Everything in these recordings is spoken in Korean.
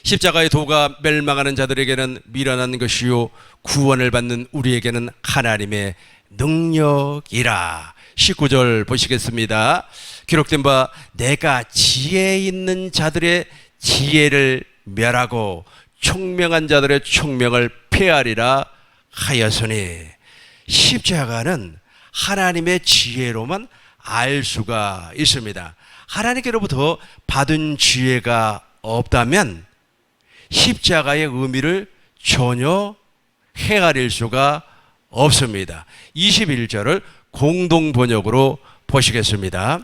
십자가의 도가 멸망하는 자들에게는 미련한 것이요 구원을 받는 우리에게는 하나님의 능력이라. 19절 보시겠습니다. 기록된 바 내가 지혜 있는 자들의 지혜를 멸하고 총명한 자들의 총명을 폐하리라 하였으니, 십자가는 하나님의 지혜로만 알 수가 있습니다. 하나님께로부터 받은 지혜가 없다면 십자가의 의미를 전혀 헤아릴 수가 없습니다. 21절을 공동 번역으로 보시겠습니다.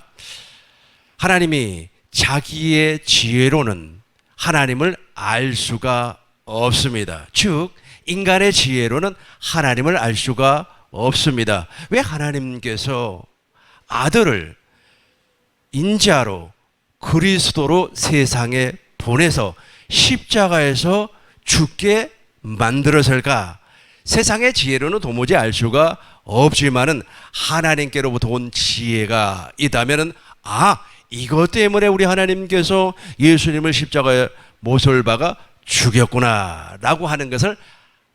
하나님이 자기의 지혜로는 하나님을 알 수가 없습니다. 즉 인간의 지혜로는 하나님을 알 수가 없습니다. 왜 하나님께서 아들을 인자로 그리스도로 세상에 보내서 십자가에서 죽게 만들었을까? 세상의 지혜로는 도무지 알 수가 없지만은 하나님께로부터 온 지혜가 있다면은, 이것 때문에 우리 하나님께서 예수님을 십자가에 못을 박아 죽였구나 라고 하는 것을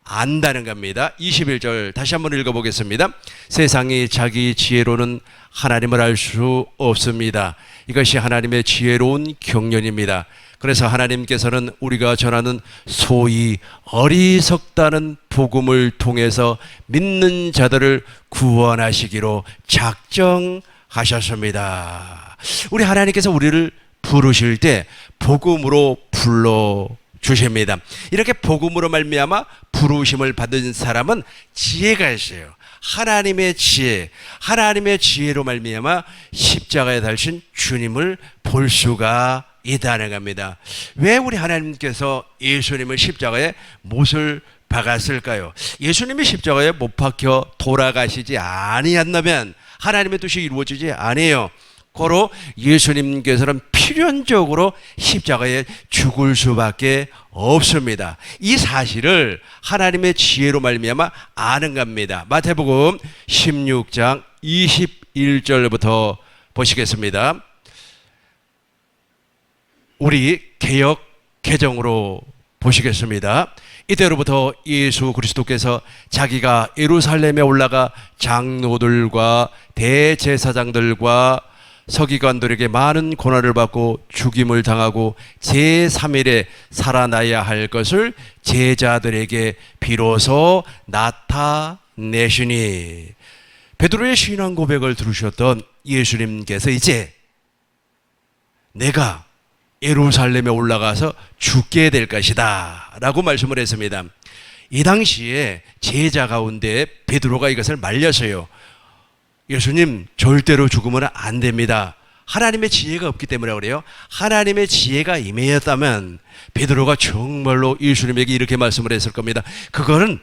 안다는 겁니다. 21절 다시 한번 읽어보겠습니다. 세상이 자기 지혜로는 하나님을 알 수 없습니다. 이것이 하나님의 지혜로운 경륜입니다. 그래서 하나님께서는 우리가 전하는 소위 어리석다는 복음을 통해서 믿는 자들을 구원하시기로 작정하셨습니다. 우리 하나님께서 우리를 부르실 때 복음으로 불러 주십니다. 이렇게 복음으로 말미암아 부르심을 받은 사람은 지혜가 있어요. 하나님의 지혜, 하나님의 지혜로 말미암아 십자가에 달신 주님을 볼 수가 있다는 겁니다. 왜 우리 하나님께서 예수님을 십자가에 못을 박았을까요? 예수님이 십자가에 못 박혀 돌아가시지 아니었다면 하나님의 뜻이 이루어지지 아니에요. 고로 예수님께서는 필연적으로 십자가에 죽을 수밖에 없습니다. 이 사실을 하나님의 지혜로 말미암아 아는 겁니다. 마태복음 16장 21절부터 보시겠습니다. 우리 개역 개정으로 보시겠습니다. 이때로부터 예수 그리스도께서 자기가 예루살렘에 올라가 장로들과 대제사장들과 서기관들에게 많은 고난을 받고 죽임을 당하고 제3일에 살아나야 할 것을 제자들에게 비로소 나타내시니, 베드로의 신앙 고백을 들으셨던 예수님께서 이제 내가 예루살렘에 올라가서 죽게 될 것이다 라고 말씀을 했습니다. 이 당시에 제자 가운데 베드로가 이것을 말렸어요. 예수님, 절대로 죽으면 안 됩니다. 하나님의 지혜가 없기 때문에 그래요. 하나님의 지혜가 임했다면 베드로가 정말로 예수님에게 이렇게 말씀을 했을 겁니다. 그거는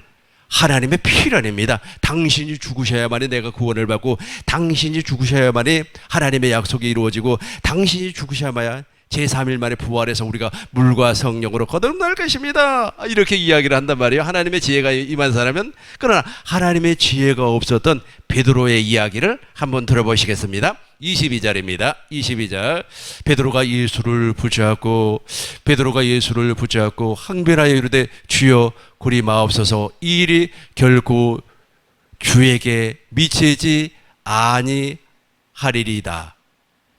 하나님의 필연입니다. 당신이 죽으셔야만이 내가 구원을 받고, 당신이 죽으셔야만이 하나님의 약속이 이루어지고, 당신이 죽으셔야만 제3일 만에 부활해서 우리가 물과 성령으로 거듭날 것입니다. 이렇게 이야기를 한단 말이에요. 하나님의 지혜가 임한 사람은. 그러나 하나님의 지혜가 없었던 베드로의 이야기를 한번 들어보시겠습니다. 22절입니다. 22절. 베드로가 예수를 붙잡고 항변하여 이르되 주여 그리 마옵소서, 이 일이 결코 주에게 미치지 아니하리이다.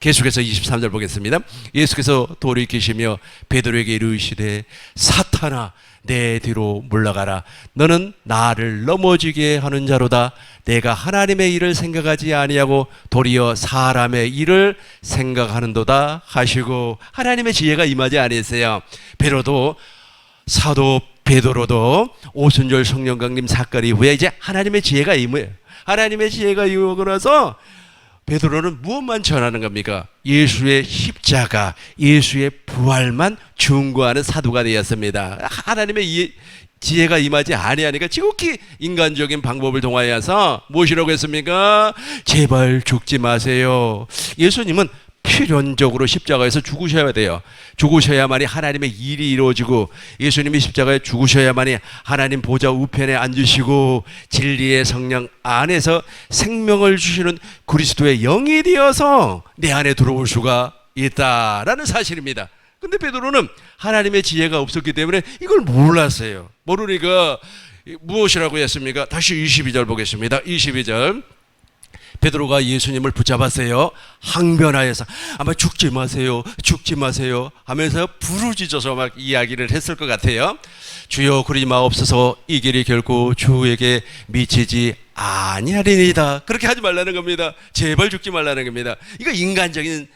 계속해서 23절 보겠습니다. 예수께서 돌이키시며 베드로에게 이르시되 사탄아 내 뒤로 물러가라. 너는 나를 넘어지게 하는 자로다. 내가 하나님의 일을 생각하지 아니하고 도리어 사람의 일을 생각하는도다 하시고, 하나님의 지혜가 임하지 아니했어요. 베드로도, 사도 베드로도 오순절 성령 강림 사건 이후에 이제 하나님의 지혜가 임해요. 하나님의 지혜가 임하고 나서 베드로는 무엇만 전하는 겁니까? 예수의 십자가, 예수의 부활만 증거하는 사도가 되었습니다. 하나님의 지혜가 임하지 아니하니까 지극히 인간적인 방법을 통하여서 무엇이라고 했습니까? 제발 죽지 마세요. 예수님은 필연적으로 십자가에서 죽으셔야 돼요. 죽으셔야만이 하나님의 일이 이루어지고, 예수님이 십자가에 죽으셔야만이 하나님 보좌 우편에 앉으시고 진리의 성령 안에서 생명을 주시는 그리스도의 영이 되어서 내 안에 들어올 수가 있다라는 사실입니다. 근데 베드로는 하나님의 지혜가 없었기 때문에 이걸 몰랐어요. 모르니까 무엇이라고 했습니까? 다시 22절 보겠습니다. 22절. 베드로가 예수님을 붙잡았어요. 항변하여서 아마 죽지 마세요, 죽지 마세요 하면서 부르짖어서 막 이야기를 했을 것 같아요. 주여 그러지 마옵소서, 이 길이 결코 주에게 미치지 아니하리이다. 그렇게 하지 말라는 겁니다. 제발 죽지 말라는 겁니다. 이거 인간적인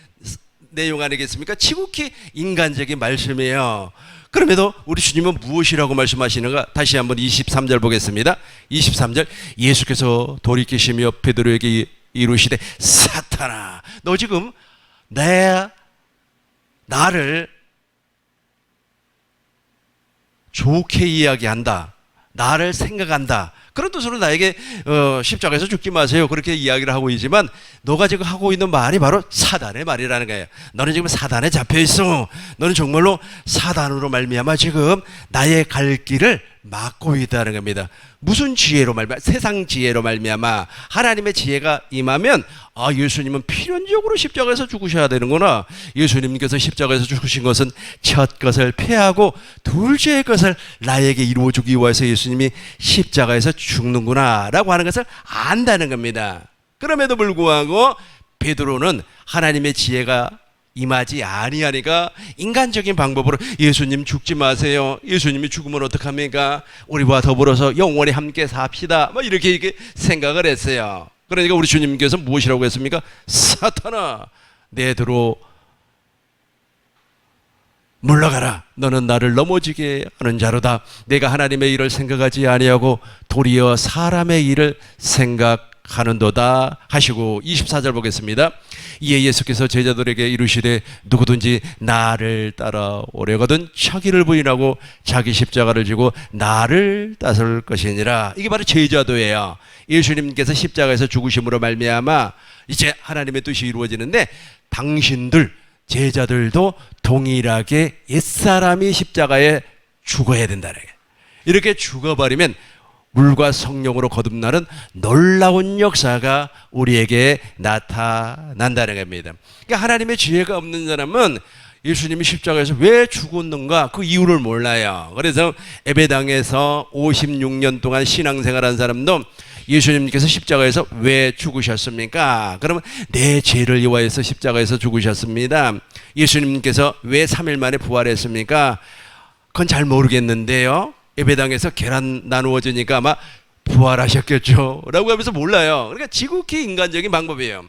내용 아니겠습니까? 지극히 인간적인 말씀이에요. 그럼에도 우리 주님은 무엇이라고 말씀하시는가? 다시 한번 23절 보겠습니다. 23절. 예수께서 돌이키시며 베드로에게 이르시되 사탄아, 너 지금 나를 좋게 이야기한다, 나를 생각한다, 그런 뜻으로 나에게 십자가에서 죽지 마세요 그렇게 이야기를 하고 있지만, 너가 지금 하고 있는 말이 바로 사단의 말이라는 거예요. 너는 지금 사단에 잡혀 있어. 너는 정말로 사단으로 말미암아 지금 나의 갈 길을 막고 있다는 겁니다. 무슨 지혜로 말미암아? 세상 지혜로 말미암아. 하나님의 지혜가 임하면 예수님은 필연적으로 십자가에서 죽으셔야 되는구나. 예수님께서 십자가에서 죽으신 것은 첫 것을 패하고 둘째 것을 나에게 이루어주기 위해서 예수님이 십자가에서 죽는구나 라고 하는 것을 안다는 겁니다. 그럼에도 불구하고 베드로는 하나님의 지혜가 임하지 아니하니까 인간적인 방법으로 예수님 죽지 마세요, 예수님이 죽으면 어떡합니까, 우리와 더불어서 영원히 함께 삽시다, 뭐 이렇게 생각을 했어요. 그러니까 우리 주님께서 무엇이라고 했습니까? 사탄아, 내대로 물러가라. 너는 나를 넘어지게 하는 자로다. 내가 하나님의 일을 생각하지 아니하고 도리어 사람의 일을 생각하는도다 하시고, 24절 보겠습니다. 이에 예수께서 제자들에게 이르시되 누구든지 나를 따라오려거든 자기를 부인하고 자기 십자가를 지고 나를 따를 것이니라. 이게 바로 제자도예요. 예수님께서 십자가에서 죽으심으로 말미암아 이제 하나님의 뜻이 이루어지는데, 당신들 제자들도 동일하게 옛사람이 십자가에 죽어야 된다는 거예요. 이렇게 죽어버리면 물과 성령으로 거듭나는 놀라운 역사가 우리에게 나타난다는 겁니다. 그러니까 하나님의 지혜가 없는 사람은 예수님이 십자가에서 왜 죽었는가 그 이유를 몰라요. 그래서 에베당에서 56년 동안 신앙생활한 사람도 예수님께서 십자가에서 왜 죽으셨습니까? 그러면 내 죄를 위하여서 십자가에서 죽으셨습니다. 예수님께서 왜 3일 만에 부활했습니까? 그건 잘 모르겠는데요. 예배당에서 계란 나누어지니까 아마 부활하셨겠죠 라고 하면서 몰라요. 그러니까 지극히 인간적인 방법이에요.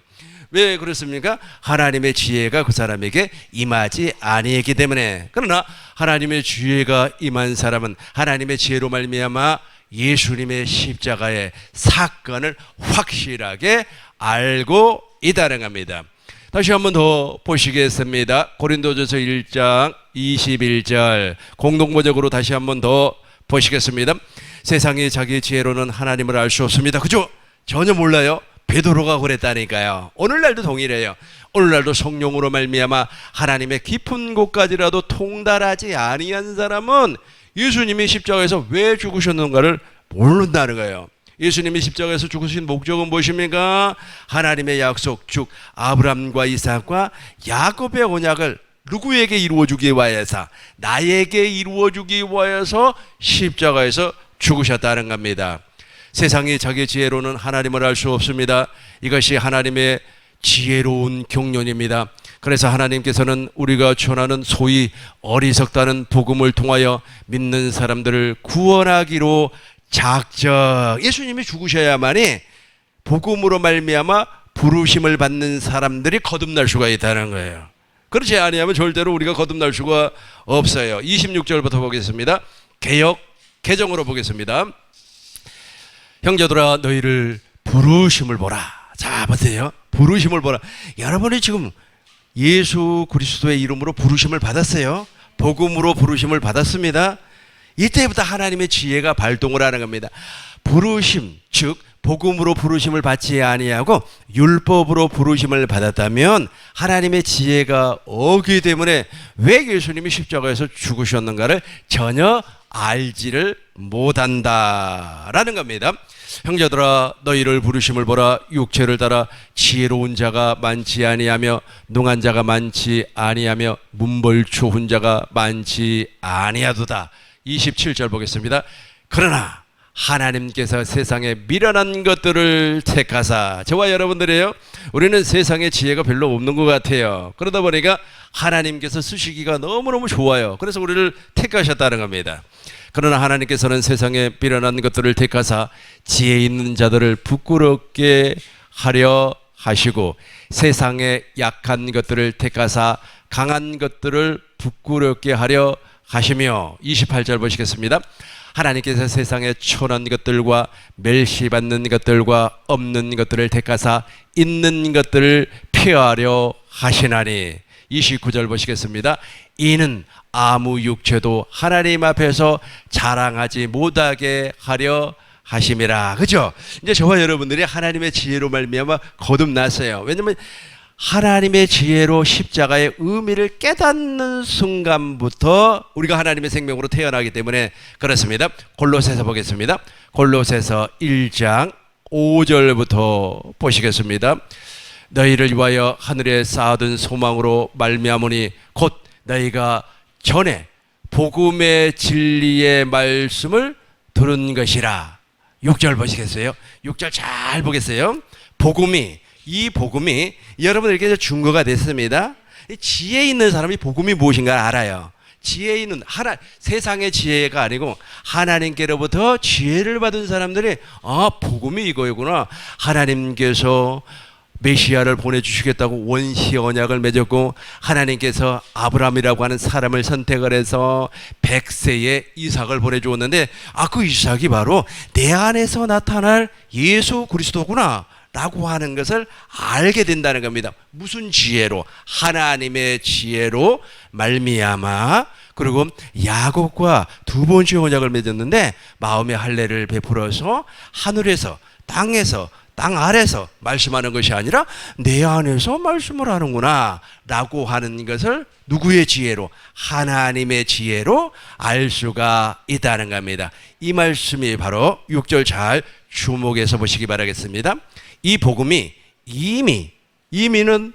왜 그렇습니까? 하나님의 지혜가 그 사람에게 임하지 아니했기 때문에. 그러나 하나님의 지혜가 임한 사람은 하나님의 지혜로 말미암아 예수님의 십자가의 사건을 확실하게 알고 있다는 겁니다. 다시 한번 더 보시겠습니다. 고린도전서 1장 21절 공동번역으로 다시 한번 더 보시겠습니다. 세상이 자기 지혜로는 하나님을 알 수 없습니다. 그죠? 전혀 몰라요. 베드로가 그랬다니까요. 오늘날도 동일해요. 오늘날도 성령으로 말미암아 하나님의 깊은 곳까지라도 통달하지 아니한 사람은 예수님이 십자가에서 왜 죽으셨는가를 모른다는 거예요. 예수님이 십자가에서 죽으신 목적은 무엇입니까? 하나님의 약속, 즉 아브라함과 이삭과 야곱의 언약을 누구에게 이루어주기 위하여서, 나에게 이루어주기 위하여서 십자가에서 죽으셨다는 겁니다. 세상이 자기 지혜로는 하나님을 알 수 없습니다. 이것이 하나님의 지혜로운 경륜입니다. 그래서 하나님께서는 우리가 전하는 소위 어리석다는 복음을 통하여 믿는 사람들을 구원하기로 작정, 예수님이 죽으셔야만이 복음으로 말미암아 부르심을 받는 사람들이 거듭날 수가 있다는 거예요. 그렇지 아니하면 절대로 우리가 거듭날 수가 없어요. 26절부터 보겠습니다. 개정으로 보겠습니다. 형제들아 너희를 부르심을 보라. 자 보세요. 부르심을 보라. 여러분이 지금 예수 그리스도의 이름으로 부르심을 받았어요. 복음으로 부르심을 받았습니다. 이때부터 하나님의 지혜가 발동을 하는 겁니다. 부르심, 즉 복음으로 부르심을 받지 아니하고 율법으로 부르심을 받았다면 하나님의 지혜가 없기 때문에 왜 예수님이 십자가에서 죽으셨는가를 전혀 알지를 못한다라는 겁니다. 형제들아 너희를 부르심을 보라. 육체를 따라 지혜로운 자가 많지 아니하며 농한 자가 많지 아니하며 문벌 좋은 자가 많지 아니하도다. 27절 보겠습니다. 그러나 하나님께서 세상에 미련한 것들을 택하사, 저와 여러분들이에요, 우리는 세상에 지혜가 별로 없는 것 같아요. 그러다 보니까 하나님께서 쓰시기가 너무너무 좋아요. 그래서 우리를 택하셨다는 겁니다. 그러나 하나님께서는 세상에 미련한 것들을 택하사 지혜 있는 자들을 부끄럽게 하려 하시고 세상에 약한 것들을 택하사 강한 것들을 부끄럽게 하려 하시며, 28절 보시겠습니다. 하나님께서 세상에 초난 것들과 멸시받는 것들과 없는 것들을 택하사 있는 것들을 폐하려 하시나니. 29절 보시겠습니다. 이는 아무 육체도 하나님 앞에서 자랑하지 못하게 하려 하심이라. 그죠? 이제 저와 여러분들이 하나님의 지혜로 말미암아 거듭났어요. 왜냐하면 하나님의 지혜로 십자가의 의미를 깨닫는 순간부터 우리가 하나님의 생명으로 태어나기 때문에 그렇습니다. 골로새서 보겠습니다. 골로새서 1장 5절부터 보시겠습니다. 너희를 위하여 하늘에 쌓아둔 소망으로 말미암으니 곧 너희가 전에 복음의 진리의 말씀을 들은 것이라. 6절 보시겠어요? 6절 잘 보겠어요. 이 복음이 여러분들에게 증거가 됐습니다. 지혜 있는 사람이 복음이 무엇인가 알아요. 지혜 있는 세상의 지혜가 아니고 하나님께로부터 지혜를 받은 사람들이 복음이 이거구나. 하나님께서 메시아를 보내주시겠다고 원시 언약을 맺었고 하나님께서 아브라함이라고 하는 사람을 선택을 해서 100세에 이삭을 보내주었는데 그 이삭이 바로 내 안에서 나타날 예수 그리스도구나 라고 하는 것을 알게 된다는 겁니다. 무슨 지혜로? 하나님의 지혜로 말미암아. 그리고 야곱과 두 번째 언약을 맺었는데 마음의 할례를 베풀어서 하늘에서 땅 아래서 말씀하는 것이 아니라 내 안에서 말씀을 하는구나 라고 하는 것을 누구의 지혜로? 하나님의 지혜로 알 수가 있다는 겁니다. 이 말씀이 바로 6절 잘 주목해서 보시기 바라겠습니다. 이 복음이 이미는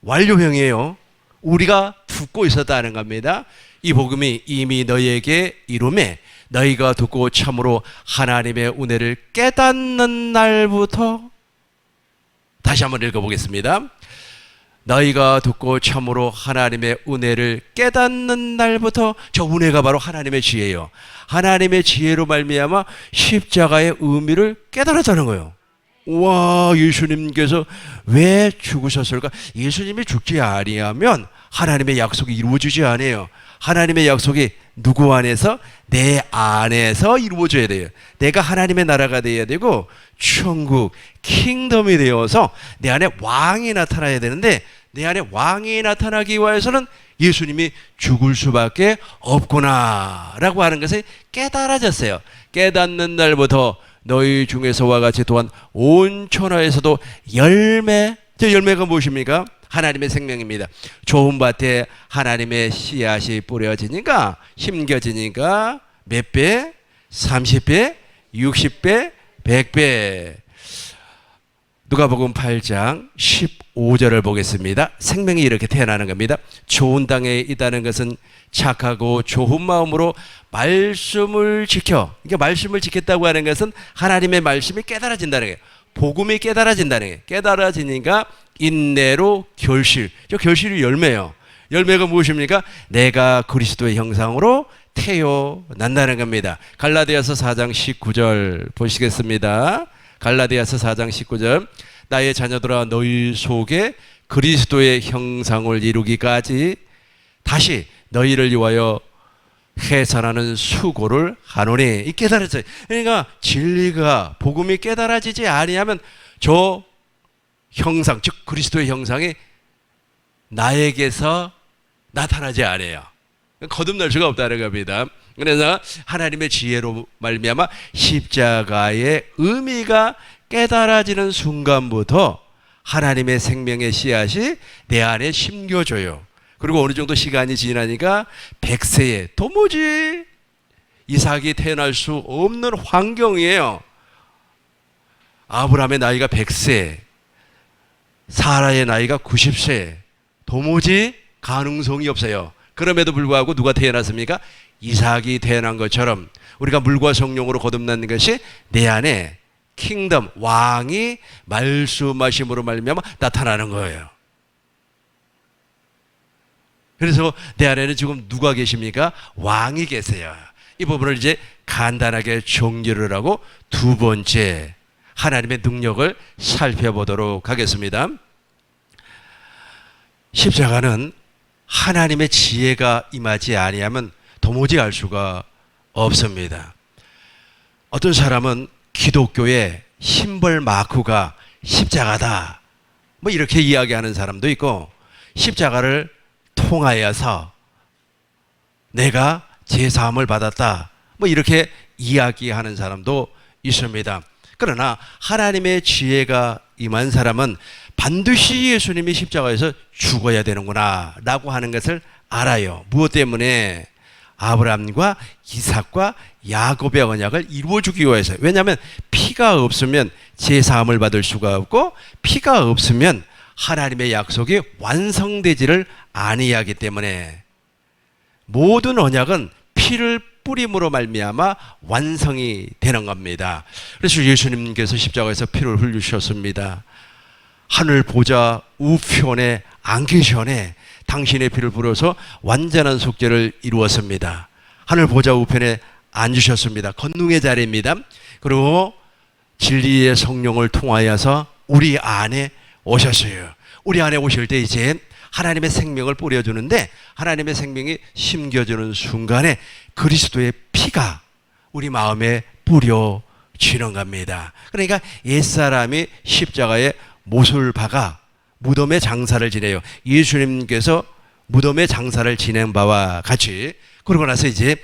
완료형이에요. 우리가 듣고 있었다는 겁니다. 이 복음이 이미 너희에게 이루매 너희가 듣고 참으로 하나님의 은혜를 깨닫는 날부터. 다시 한번 읽어보겠습니다. 너희가 듣고 참으로 하나님의 은혜를 깨닫는 날부터. 저 은혜가 바로 하나님의 지혜예요. 하나님의 지혜로 말미암아 십자가의 의미를 깨달았다는 거예요. 와, 예수님께서 왜 죽으셨을까? 예수님이 죽지 아니하면 하나님의 약속이 이루어지지 않아요. 하나님의 약속이 누구 안에서? 내 안에서 이루어져야 돼요. 내가 하나님의 나라가 되어야 되고 천국, 킹덤이 되어서 내 안에 왕이 나타나야 되는데 내 안에 왕이 나타나기 위해서는 예수님이 죽을 수밖에 없구나 라고 하는 것이 깨달아졌어요. 깨닫는 날부터 너희 중에서와 같이 또한 온 천하에서도 저 열매가 무엇입니까? 하나님의 생명입니다. 좋은 밭에 하나님의 씨앗이 뿌려지니까 심겨지니까 몇 배? 30배, 60배, 100배. 누가복음 8장 15절을 보겠습니다. 생명이 이렇게 태어나는 겁니다. 좋은 땅에 있다는 것은 착하고 좋은 마음으로 말씀을 지켜. 이게 말씀을 지켰다고 하는 것은 하나님의 말씀이 깨달아진다는 거예요. 복음이 깨달아진다는 거예요. 깨달아지니까 인내로 결실. 저 결실이 열매예요. 열매가 무엇입니까? 내가 그리스도의 형상으로 태어난다는 겁니다. 갈라디아서 4장 19절 보시겠습니다. 갈라디아서 4장 19절. 나의 자녀들아 너희 속에 그리스도의 형상을 이루기까지 다시 너희를 위하여 해산하는 수고를 하노니. 이 깨달았어요. 그러니까 진리가 복음이 깨달아지지 아니하면 저 형상, 즉 그리스도의 형상이 나에게서 나타나지 않아요. 거듭날 수가 없다는 겁니다. 그래서 하나님의 지혜로 말미암아 십자가의 의미가 깨달아지는 순간부터 하나님의 생명의 씨앗이 내 안에 심겨져요. 그리고 어느 정도 시간이 지나니까 100세에 도무지 이삭이 태어날 수 없는 환경이에요. 아브라함의 나이가 100세, 사라의 나이가 90세, 도무지 가능성이 없어요. 그럼에도 불구하고 누가 태어났습니까? 이삭이 태어난 것처럼 우리가 물과 성령으로 거듭난 것이 내 안에 킹덤, 왕이 말씀하심으로 말미암아 나타나는 거예요. 그래서 내 안에는 지금 누가 계십니까? 왕이 계세요. 이 부분을 이제 간단하게 정리를 하고 두 번째 하나님의 능력을 살펴보도록 하겠습니다. 십자가는 하나님의 지혜가 임하지 아니하면 도무지 알 수가 없습니다. 어떤 사람은 기독교의 심벌 마크가 십자가다, 뭐 이렇게 이야기하는 사람도 있고, 십자가를 통하여서 내가 제사함을 받았다, 뭐 이렇게 이야기하는 사람도 있습니다. 그러나 하나님의 지혜가 임한 사람은 반드시 예수님이 십자가에서 죽어야 되는구나 라고 하는 것을 알아요. 무엇 때문에? 아브라함과 이삭과 야곱의 언약을 이루어주기 위해서. 왜냐하면 피가 없으면 제사함을 받을 수가 없고, 피가 없으면 하나님의 약속이 완성되지를 아니하기 때문에 모든 언약은 피를 뿌림으로 말미암아 완성이 되는 겁니다. 그래서 예수님께서 십자가에서 피를 흘리셨습니다. 하늘 보좌 우편에 앉기 전에 당신의 피를 불어서 완전한 속죄를 이루었습니다. 하늘 보좌 우편에 앉으셨습니다. 권능의 자리입니다. 그리고 진리의 성령을 통하여서 우리 안에 오셨어요. 우리 안에 오실 때 이제 하나님의 생명을 뿌려주는데, 하나님의 생명이 심겨주는 순간에 그리스도의 피가 우리 마음에 뿌려지는 겁니다. 그러니까 옛사람이 십자가에 못을 박아 무덤의 장사를 지내요. 예수님께서 무덤의 장사를 지낸 바와 같이, 그러고 나서 이제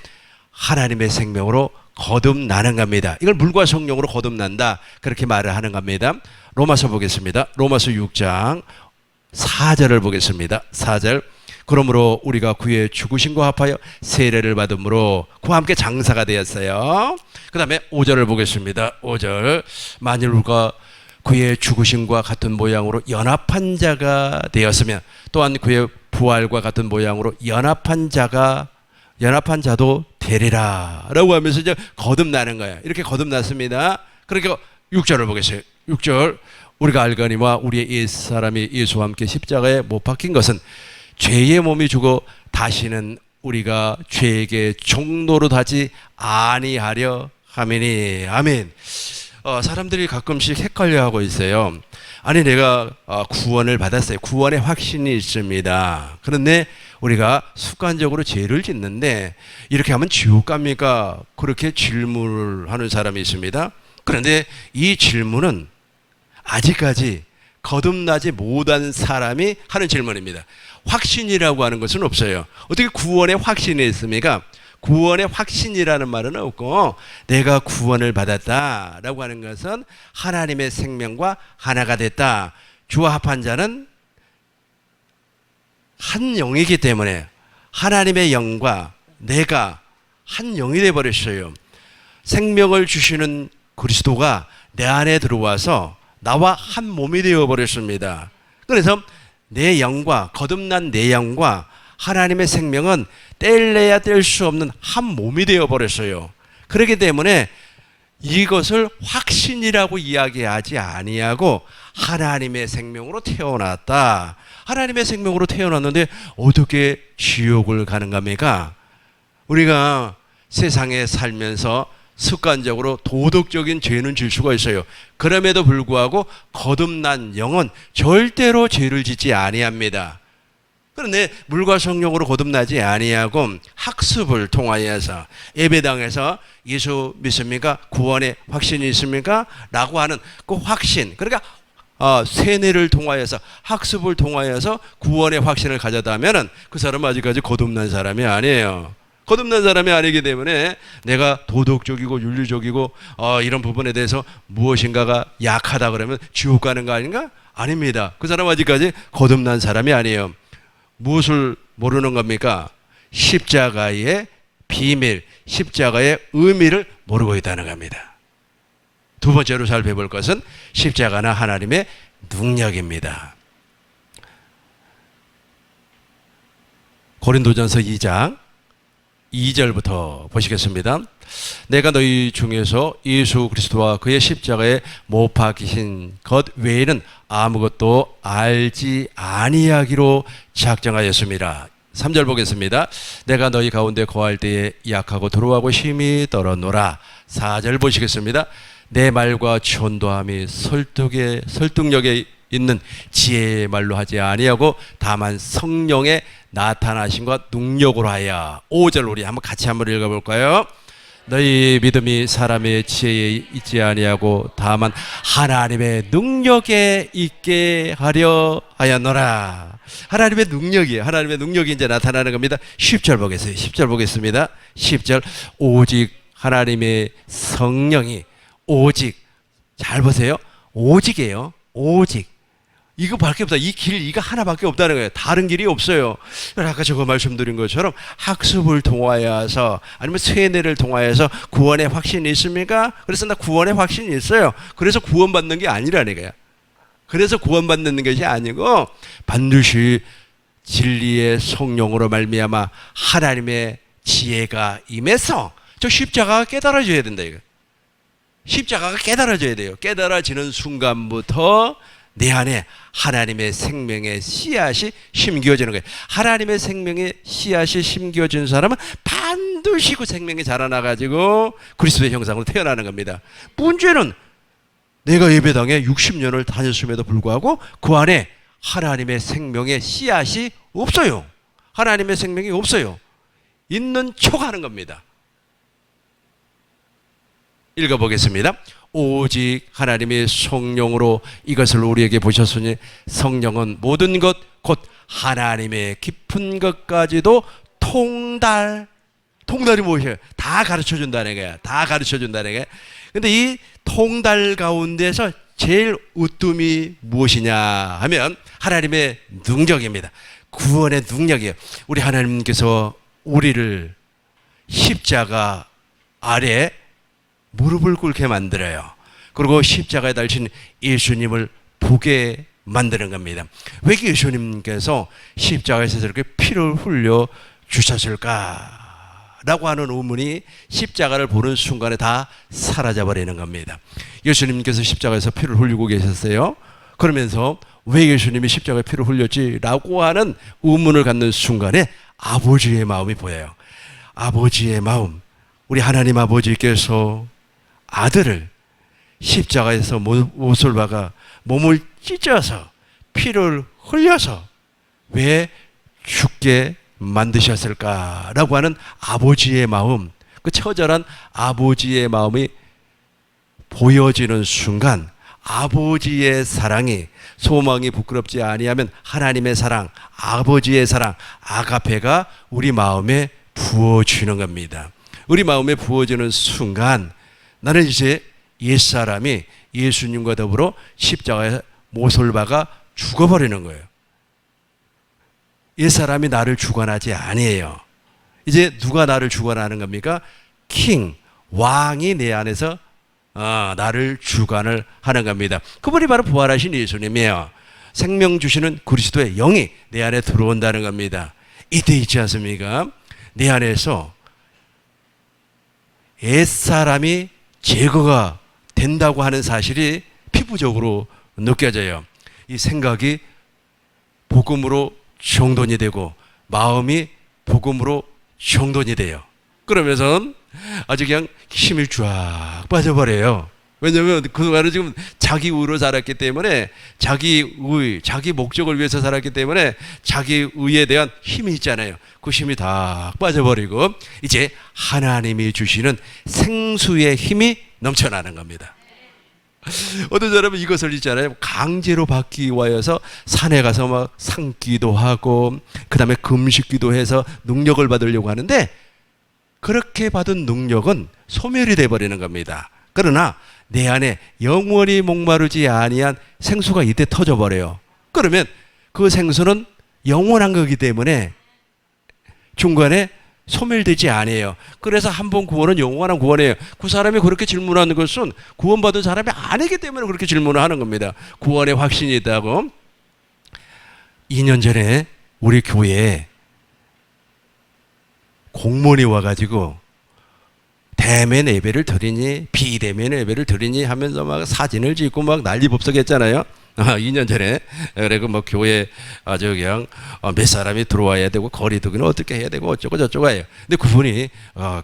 하나님의 생명으로 거듭나는 겁니다. 이걸 물과 성령으로 거듭난다, 그렇게 말을 하는 겁니다. 로마서 보겠습니다. 로마서 6장 4절을 보겠습니다. 4절. 그러므로 우리가 그의 죽으심과 합하여 세례를 받음으로 그와 함께 장사가 되었어요. 그 다음에 5절을 보겠습니다. 5절. 만일 우리가 그의 죽으심과 같은 모양으로 연합한 자가 되었으면 또한 그의 부활과 같은 모양으로 연합한 자도 되리라 라고 하면서 이제 거듭나는 거예요. 이렇게 거듭났습니다. 그러니까 6절을 보겠어요. 6절. 우리가 알거니와 우리의 옛사람이 예수와 함께 십자가에 못 박힌 것은 죄의 몸이 죽어 다시는 우리가 죄에게 종노릇하지 아니하려 함이니. 아멘. 사람들이 가끔씩 헷갈려하고 있어요. 아니, 내가 구원을 받았어요. 구원의 확신이 있습니다. 그런데 우리가 습관적으로 죄를 짓는데 이렇게 하면 지옥 갑니까? 그렇게 질문을 하는 사람이 있습니다. 그런데 이 질문은 아직까지 거듭나지 못한 사람이 하는 질문입니다. 확신이라고 하는 것은 없어요. 어떻게 구원의 확신이 있습니까? 구원의 확신이라는 말은 없고, 내가 구원을 받았다라고 하는 것은 하나님의 생명과 하나가 됐다. 주와 합한 자는 한 영이기 때문에 하나님의 영과 내가 한 영이 되어버렸어요. 생명을 주시는 그리스도가 내 안에 들어와서 나와 한 몸이 되어버렸습니다. 그래서 내 영과, 거듭난 내 영과 하나님의 생명은 뗄래야 뗄 수 없는 한 몸이 되어버렸어요. 그렇기 때문에 이것을 확신이라고 이야기하지 아니하고 하나님의 생명으로 태어났다. 하나님의 생명으로 태어났는데 어떻게 지옥을 가는 겁니까? 우리가 세상에 살면서 습관적으로 도덕적인 죄는 질 수가 있어요. 그럼에도 불구하고 거듭난 영은 절대로 죄를 짓지 아니합니다. 그런데 물과 성령으로 거듭나지 아니하고 학습을 통하여서 예배당에서 예수 믿습니까? 구원의 확신이 있습니까? 라고 하는 그 확신, 그러니까 세뇌를 통하여서 학습을 통하여서 구원의 확신을 가졌다면 그 사람은 아직까지 거듭난 사람이 아니에요. 거듭난 사람이 아니기 때문에 내가 도덕적이고 윤리적이고 이런 부분에 대해서 무엇인가가 약하다 그러면 지옥 가는 거 아닌가? 아닙니다. 그 사람은 아직까지 거듭난 사람이 아니에요. 무엇을 모르는 겁니까? 십자가의 비밀, 십자가의 의미를 모르고 있다는 겁니다. 두 번째로 살펴볼 것은 십자가는 하나님의 능력입니다. 고린도전서 2장 2절부터 보시겠습니다. 내가 너희 중에서 예수 그리스도와 그의 십자가에 못 박히신 것 외에는 아무것도 알지 아니하기로 작정하였습니다. 3절 보겠습니다. 내가 너희 가운데 거할 때에 약하고 도로하고 힘이 떨어노라. 4절 보시겠습니다. 내 말과 전도함이 설득력에 있는 지혜의 말로 하지 아니하고 다만 성령의 나타나심과 능력으로 하여. 5절 우리 같이 한번 읽어볼까요? 너희 믿음이 사람의 지혜에 있지 아니하고 다만 하나님의 능력에 있게 하려 하였노라. 하나님의 능력이에요. 하나님의 능력이 이제 나타나는 겁니다. 10절 보겠습니다. 10절 보겠습니다. 10절 오직 하나님의 성령이 오직, 잘 보세요. 오직이에요. 오직. 이거밖에 없다. 이 길, 이거 하나밖에 없다는 거예요. 다른 길이 없어요. 아까 저거 말씀드린 것처럼 학습을 통하여서 아니면 세뇌를 통하여서 구원의 확신이 있습니까? 그래서 나 구원의 확신이 있어요. 그래서 구원받는 게 아니라니까요. 그래서 구원받는 것이 아니고 반드시 진리의 성령으로 말미암아 하나님의 지혜가 임해서 저 십자가가 깨달아져야 된다 이거. 십자가가 깨달아져야 돼요. 깨달아지는 순간부터 내 안에 하나님의 생명의 씨앗이 심겨지는 거예요. 하나님의 생명의 씨앗이 심겨진 사람은 반드시 그 생명이 자라나가지고 그리스도의 형상으로 태어나는 겁니다. 문제는 내가 예배당에 60년을 다녔음에도 불구하고 그 안에 하나님의 생명의 씨앗이 없어요. 하나님의 생명이 없어요. 있는 척 하는 겁니다. 읽어보겠습니다. 오직 하나님의 성령으로 이것을 우리에게 보셨으니 성령은 모든 것 곧 하나님의 깊은 것까지도 통달이 무엇이에요? 다 가르쳐준다는 거야. 다 가르쳐준다는 거야. 근데 이 통달 가운데서 제일 으뜸이 무엇이냐 하면 하나님의 능력입니다. 구원의 능력이에요. 우리 하나님께서 우리를 십자가 아래 무릎을 꿇게 만들어요. 그리고 십자가에 달린 예수님을 보게 만드는 겁니다. 왜 예수님께서 십자가에서 저렇게 피를 흘려 주셨을까? 라고 하는 의문이 십자가를 보는 순간에 다 사라져버리는 겁니다. 예수님께서 십자가에서 피를 흘리고 계셨어요. 그러면서 왜 예수님이 십자가에 피를 흘렸지? 라고 하는 의문을 갖는 순간에 아버지의 마음이 보여요. 아버지의 마음. 우리 하나님 아버지께서 아들을 십자가에서 못을 박아 몸을 찢어서 피를 흘려서 왜 죽게 만드셨을까라고 하는 아버지의 마음, 그 처절한 아버지의 마음이 보여지는 순간 아버지의 사랑이, 소망이 부끄럽지 아니하면 하나님의 사랑, 아버지의 사랑, 아가페가 우리 마음에 부어지는 겁니다. 우리 마음에 부어지는 순간 나는 이제 옛사람이 예수님과 더불어 십자가에 못을 박아 죽어버리는 거예요. 옛사람이 나를 주관하지 아니에요. 이제 누가 나를 주관하는 겁니까? 킹, 왕이 내 안에서 나를 주관을 하는 겁니다. 그분이 바로 부활하신 예수님이에요. 생명 주시는 그리스도의 영이 내 안에 들어온다는 겁니다. 이때 있지 않습니까? 내 안에서 옛사람이 제거가 된다고 하는 사실이 피부적으로 느껴져요. 이 생각이 복음으로 정돈이 되고 마음이 복음으로 정돈이 돼요. 그러면서 아주 그냥 힘이 쫙 빠져버려요. 왜냐하면 그동안은 지금 자기 의로 살았기 때문에 자기 의, 자기 목적을 위해서 살았기 때문에 자기 의에 대한 힘이 있잖아요. 그 힘이 다 빠져버리고 이제 하나님이 주시는 생수의 힘이 넘쳐나는 겁니다. 어떤 사람은 이것을 있잖아요. 강제로 받기 위하여서 산에 가서 막 상기도 하고 그 다음에 금식기도 해서 능력을 받으려고 하는데 그렇게 받은 능력은 소멸이 돼버리는 겁니다. 그러나 내 안에 영원히 목마르지 아니한 생수가 이때 터져버려요. 그러면 그 생수는 영원한 거기 때문에 중간에 소멸되지 않아요. 그래서 한 번 구원은 영원한 구원이에요. 그 사람이 그렇게 질문하는 것은 구원받은 사람이 아니기 때문에 그렇게 질문을 하는 겁니다. 구원의 확신이 있다고. 2년 전에 우리 교회에 공무원이 와가지고 대면 예배를 드리니 비대면 예배를 드리니 하면서 막 사진을 찍고 막 난리법석했잖아요. 2년 전에. 그리고 뭐 교회 아주 그냥 몇 사람이 들어와야 되고 거리두기는 어떻게 해야 되고 어쩌고 저쩌고 해요. 근데 그분이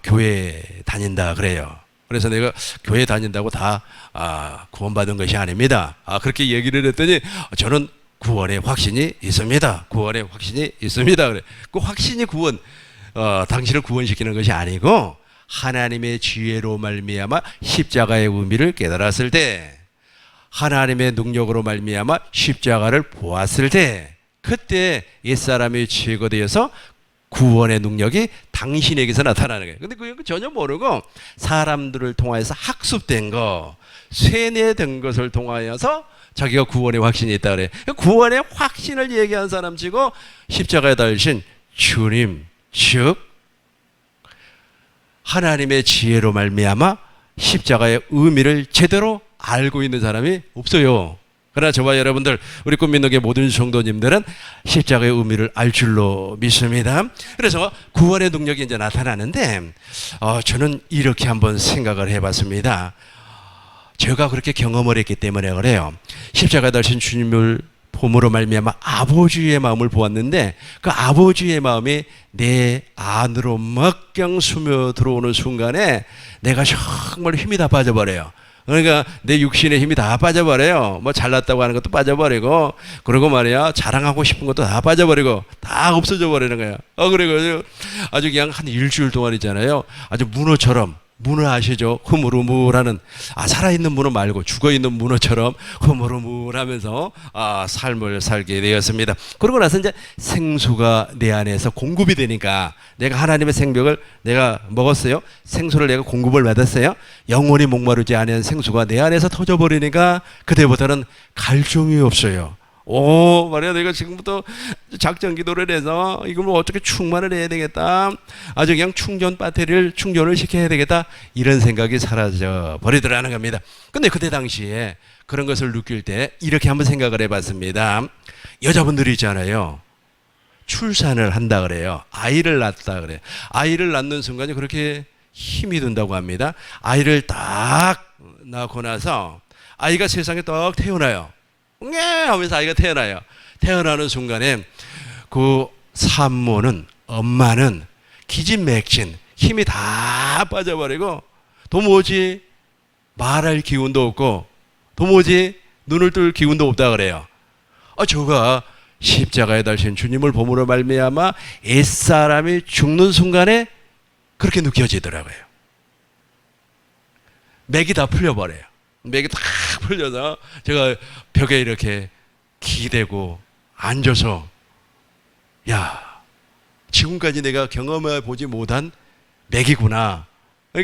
교회 다닌다 그래요. 그래서 내가 교회 다닌다고 다 구원받은 것이 아닙니다. 그렇게 얘기를 했더니 저는 구원의 확신이 있습니다. 구원의 확신이 있습니다. 그래. 그 확신이 구원, 당신을 구원시키는 것이 아니고 하나님의 지혜로 말미암아 십자가의 의미를 깨달았을 때, 하나님의 능력으로 말미암아 십자가를 보았을 때, 그때 옛사람이 제거되어서 구원의 능력이 당신에게서 나타나는 거예요. 근데 그건 전혀 모르고 사람들을 통하여서 학습된 거, 세뇌된 것을 통하여서 자기가 구원의 확신이 있다 그래요. 구원의 확신을 얘기한 사람 치고 십자가에 달리신 주님, 즉 하나님의 지혜로 말미암아 십자가의 의미를 제대로 알고 있는 사람이 없어요. 그러나 저와 여러분들, 우리 꿈민덕의 모든 성도님들은 십자가의 의미를 알 줄로 믿습니다. 그래서 구원의 능력이 이제 나타나는데 저는 이렇게 한번 생각을 해봤습니다. 제가 그렇게 경험을 했기 때문에 그래요. 십자가에 달리신 주님을 봄으로 말미암아 아버지의 마음을 보았는데, 그 아버지의 마음이 내 안으로 막강 스며들어오는 순간에 내가 정말 힘이 다 빠져버려요. 그러니까 내 육신의 힘이 다 빠져버려요. 뭐 잘났다고 하는 것도 빠져버리고, 그러고 말이야 자랑하고 싶은 것도 다 빠져버리고 다 없어져 버리는 거야. 그래가지고 아주 그냥 한 일주일 동안이잖아요. 아주 문어처럼, 문어 아시죠? 흐물흐물하는, 살아있는 문어 말고 죽어있는 문어처럼 흐물흐물하면서 삶을 살게 되었습니다. 그러고 나서 이제 생수가 내 안에서 공급이 되니까, 내가 하나님의 생명을 내가 먹었어요. 생수를 내가 공급을 받았어요. 영원히 목마르지 않은 생수가 내 안에서 터져버리니까 그때부터는 갈증이 없어요. 말이야, 내가 지금부터 작전 기도를 해서 이걸 뭐 어떻게 충만을 해야 되겠다, 아주 그냥 충전 배터리를 충전을 시켜야 되겠다, 이런 생각이 사라져 버리더라는 겁니다. 근데 그때 당시에 그런 것을 느낄 때 이렇게 한번 생각을 해봤습니다. 여자분들이 있잖아요, 출산을 한다 그래요. 아이를 낳다 그래요. 아이를 낳는 순간에 그렇게 힘이 든다고 합니다. 아이를 딱 낳고 나서 아이가 세상에 딱 태어나요. 하면서 아이가 태어나요. 태어나는 순간에 그 산모는, 엄마는 기진맥진, 힘이 다 빠져버리고 도무지 말할 기운도 없고 도무지 눈을 뜰 기운도 없다 그래요. 저가 십자가에 달리신 주님을 봄으로 말미암아 옛사람이 죽는 순간에 그렇게 느껴지더라고요. 맥이 다 풀려버려요. 맥이 다 풀려서 제가 벽에 이렇게 기대고 앉아서, 야, 지금까지 내가 경험해 보지 못한 맥이구나.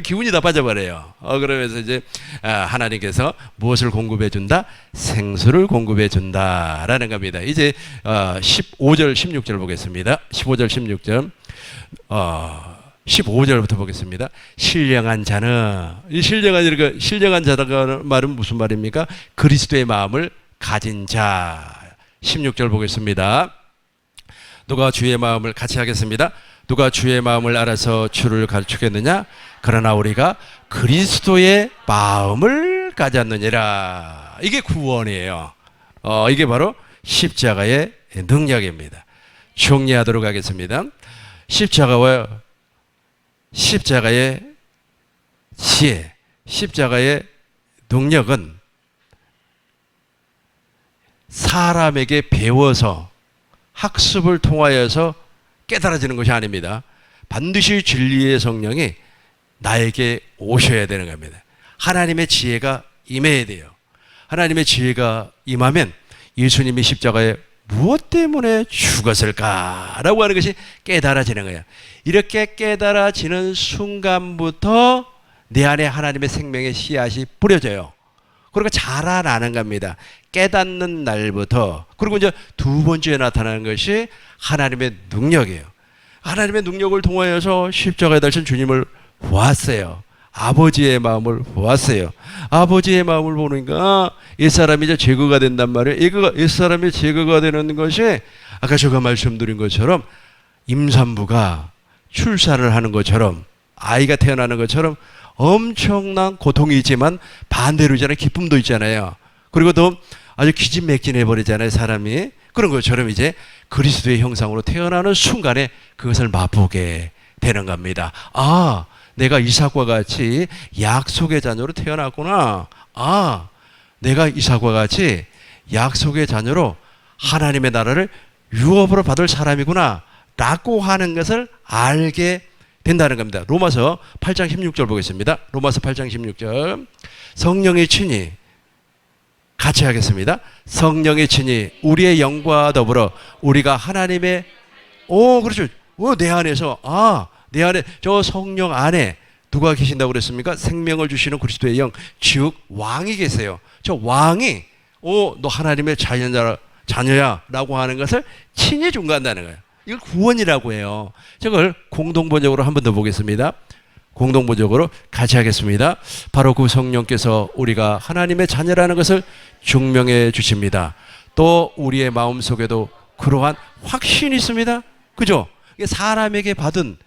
기운이 다 빠져버려요. 그러면서 이제 하나님께서 무엇을 공급해 준다? 생수를 공급해 준다라는 겁니다. 이제 15절 16절 보겠습니다. 15절 16절 15절부터 보겠습니다. 신령한 자는, 이 신령한 자라는 말은 무슨 말입니까? 그리스도의 마음을 가진 자. 16절 보겠습니다. 누가 주의 마음을, 같이 하겠습니다. 누가 주의 마음을 알아서 주를 가르치겠느냐? 그러나 우리가 그리스도의 마음을 가졌느니라. 이게 구원이에요. 이게 바로 십자가의 능력입니다. 정리하도록 하겠습니다. 십자가의 지혜, 십자가의 능력은 사람에게 배워서 학습을 통하여서 깨달아지는 것이 아닙니다. 반드시 진리의 성령이 나에게 오셔야 되는 겁니다. 하나님의 지혜가 임해야 돼요. 하나님의 지혜가 임하면 예수님이 십자가에 무엇 때문에 죽었을까라고 하는 것이 깨달아지는 거예요. 이렇게 깨달아지는 순간부터 내 안에 하나님의 생명의 씨앗이 뿌려져요. 그리고 자라나는 겁니다. 깨닫는 날부터. 그리고 이제 두 번째에 나타나는 것이 하나님의 능력이에요. 하나님의 능력을 통하여서 십자가에 달신 주님을 보았어요. 아버지의 마음을 보았어요. 아버지의 마음을 보니까 옛사람이 이제 제거가 된단 말이에요. 옛사람이 제거가 되는 것이 아까 제가 말씀드린 것처럼 임산부가 출산을 하는 것처럼 아이가 태어나는 것처럼 엄청난 고통이 있지만 반대로 있잖아요. 기쁨도 있잖아요. 그리고 또 아주 기진맥진해 버리잖아요. 사람이. 그런 것처럼 이제 그리스도의 형상으로 태어나는 순간에 그것을 맛보게 되는 겁니다. 아, 내가 이삭과 같이 약속의 자녀로 태어났구나. 아, 내가 이삭과 같이 약속의 자녀로 하나님의 나라를 유업으로 받을 사람이구나 라고 하는 것을 알게 된다는 겁니다. 로마서 8장 16절 보겠습니다. 로마서 8장 16절. 성령의 친히 같이 하겠습니다. 성령의 친히 우리의 영과 더불어 우리가 하나님의 그렇죠. 내 안에서 내 안에 저 성령 안에 누가 계신다고 그랬습니까? 생명을 주시는 그리스도의 영, 즉 왕이 계세요. 저 왕이 너 하나님의 자녀야라고 하는 것을 친히 중간다는 거예요. 이걸 구원이라고 해요. 저걸 공동번역으로 한 번 더 보겠습니다. 공동번역으로 같이 하겠습니다. 바로 그 성령께서 우리가 하나님의 자녀라는 것을 증명해 주십니다. 또 우리의 마음속에도 그러한 확신이 있습니다. 그죠? 사람에게 받은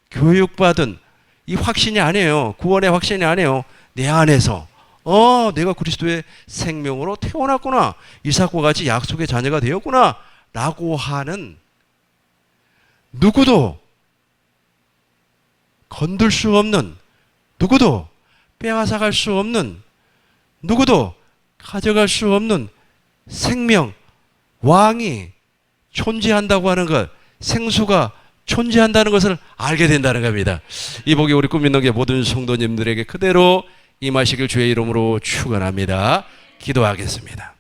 교육받은 이 확신이 아니에요. 구원의 확신이 아니에요. 내 안에서 내가 그리스도의 생명으로 태어났구나. 이삭과 같이 약속의 자녀가 되었구나 라고 하는 누구도 건들 수 없는, 누구도 빼앗아갈 수 없는, 누구도 가져갈 수 없는 생명, 왕이 존재한다고 하는 것, 생수가 존재한다는 것을 알게 된다는 겁니다. 이 복이 우리 꿈있는교회 모든 성도님들에게 그대로 임하시길 주의 이름으로 축원합니다. 기도하겠습니다.